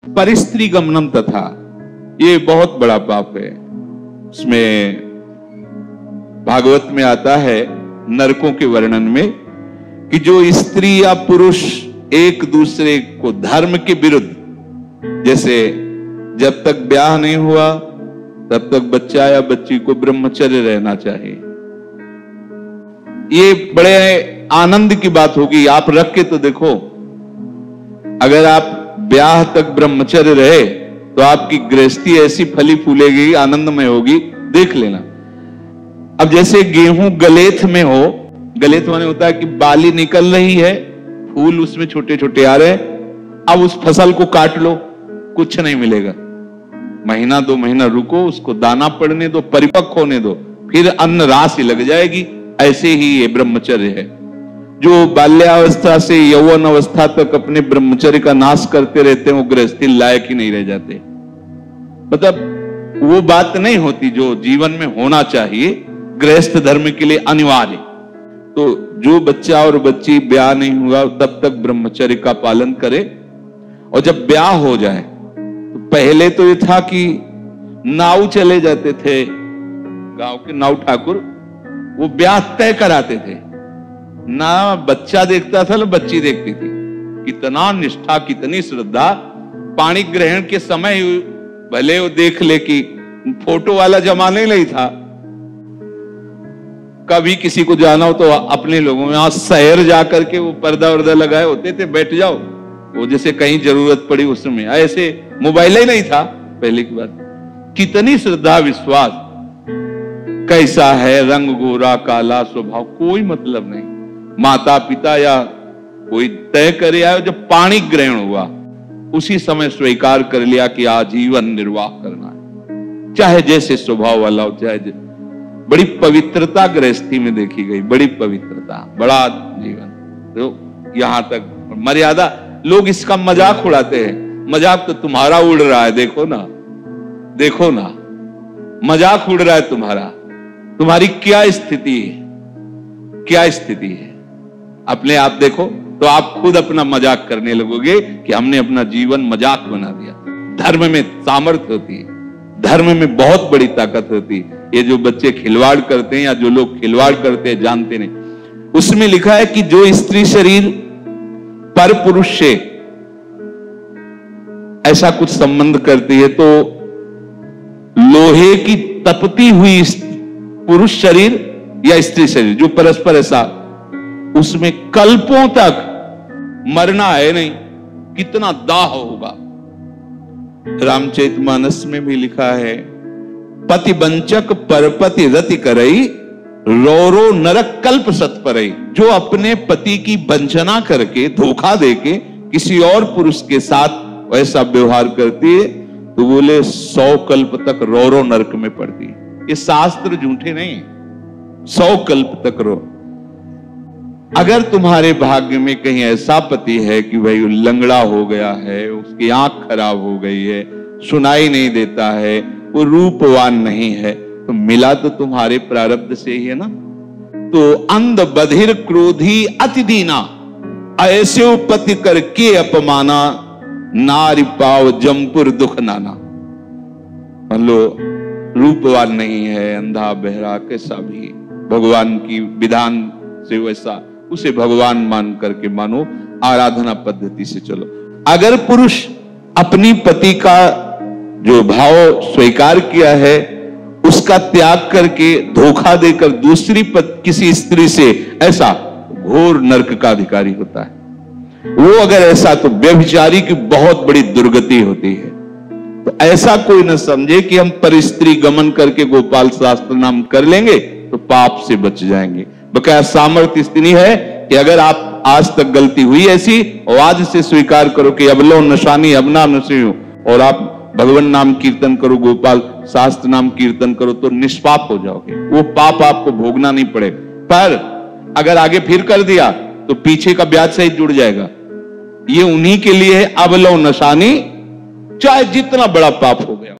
परिस्त्री गमनम तथा, ये बहुत बड़ा पाप है। इसमें भागवत में आता है नरकों के वर्णन में कि जो स्त्री या पुरुष एक दूसरे को धर्म के विरुद्ध, जैसे जब तक ब्याह नहीं हुआ तब तक बच्चा या बच्ची को ब्रह्मचर्य रहना चाहिए। ये बड़े आनंद की बात होगी, आप रख के तो देखो। अगर आप ब्याह तक ब्रह्मचर्य रहे तो आपकी गृहस्थी ऐसी फली फूलेगी, आनंदमय होगी, देख लेना। अब जैसे गेहूं गलेथ में हो, गलेथ माने होता है कि बाली निकल रही है, फूल उसमें छोटे छोटे आ रहे हैं, अब उस फसल को काट लो, कुछ नहीं मिलेगा। महीना 2 महीना रुको, उसको दाना पड़ने दो, परिपक्व होने दो, फिर अन्न राशि लग जाएगी। ऐसे ही ये ब्रह्मचर्य है। जो बाल्यावस्था से यौवन अवस्था तक अपने ब्रह्मचर्य का नाश करते रहते हैं, वो गृहस्थी लायक ही नहीं रह जाते। मतलब वो बात नहीं होती जो जीवन में होना चाहिए, गृहस्थ धर्म के लिए अनिवार्य। तो जो बच्चा और बच्ची ब्याह नहीं हुआ तब तक ब्रह्मचर्य का पालन करे, और जब ब्याह हो जाए तो पहले तो ये था कि नाव चले जाते थे, गांव के नाव ठाकुर, वो ब्याह तय कराते थे। ना बच्चा देखता था ना बच्ची देखती थी। कितना निष्ठा, कितनी श्रद्धा। पाणी ग्रहण के समय भले वो देख ले कि फोटो वाला जमाना ही नहीं था, कभी किसी को जाना हो तो अपने लोगों में यहां शहर जाकर के वो पर्दा वर्दा लगाए होते थे, बैठ जाओ, वो जैसे कहीं जरूरत पड़ी उसमें। ऐसे मोबाइल ही नहीं था पहले की बात। कितनी श्रद्धा, विश्वास। कैसा है, रंग गोरा काला, स्वभाव, कोई मतलब नहीं। माता पिता या कोई तय करे आयो, जब पाणी ग्रहण हुआ उसी समय स्वीकार कर लिया कि आजीवन निर्वाह करना है, चाहे जैसे स्वभाव वाला हो, चाहे। बड़ी पवित्रता गृहस्थी में देखी गई, बड़ी पवित्रता, बड़ा जीवन। तो यहां तक मर्यादा। लोग इसका मजाक उड़ाते हैं। मजाक तो तुम्हारा उड़ रहा है, देखो ना, देखो ना, मजाक उड़ रहा है तुम्हारा। तुम्हारी क्या स्थिति है, क्या स्थिति है, अपने आप देखो तो आप खुद अपना मजाक करने लगोगे कि हमने अपना जीवन मजाक बना दिया। धर्म में सामर्थ्य होती है, धर्म में बहुत बड़ी ताकत होती है। ये जो बच्चे खिलवाड़ करते हैं या जो लोग खिलवाड़ करते हैं जानते नहीं। उसमें लिखा है कि जो स्त्री शरीर पर पुरुष से ऐसा कुछ संबंध करती है तो लोहे की तपती हुई पुरुष शरीर या स्त्री शरीर जो परस्पर ऐसा, उसमें कल्पों तक मरना है नहीं। कितना दाह होगा। रामचरितमानस में भी लिखा है, पति बंचक परपति रति करई, रोरो नरक कल्प सत परई। जो अपने पति की वंचना करके, धोखा देके किसी और पुरुष के साथ वैसा व्यवहार करती है तो बोले 100 कल्प तक रोरो नरक में पड़ती है। ये शास्त्र झूठे नहीं, 100 कल्प तक रो। अगर तुम्हारे भाग्य में कहीं ऐसा पति है कि भाई लंगड़ा हो गया है, उसकी आंख खराब हो गई है, सुनाई नहीं देता है, वो रूपवान नहीं है, तो मिला तो तुम्हारे प्रारब्ध से ही है ना। तो अंध बधिर क्रोधी अति दीना, ऐसे पति करके अपमाना, नारी पाव जमपुर दुख नाना। मान लो रूपवान नहीं है, अंधा बहरा, कैसा भी भगवान की विधान से वैसा, उसे भगवान मान करके मानो, आराधना पद्धति से चलो। अगर पुरुष अपनी पति का जो भाव स्वीकार किया है उसका त्याग करके धोखा देकर दूसरी किसी स्त्री से, ऐसा घोर नरक का अधिकारी होता है वो। अगर ऐसा तो व्यभिचारी की बहुत बड़ी दुर्गति होती है। तो ऐसा कोई न समझे कि हम परिस्त्री गमन करके गोपाल शास्त्र नाम कर लेंगे तो पाप से बच जाएंगे। बकाया सामर्थ्य इतनी है कि अगर आप आज तक गलती हुई ऐसी, और आज से स्वीकार करो कि अबलो नशानी अबना नशी हूं, और आप भगवान नाम कीर्तन करो, गोपाल शास्त्र नाम कीर्तन करो, तो निष्पाप हो जाओगे। वो पाप आपको भोगना नहीं पड़े। पर अगर आगे फिर कर दिया तो पीछे का ब्याज सहित जुड़ जाएगा। ये उन्हीं के लिए है, अबलो नशानी, चाहे जितना बड़ा पाप हो गया।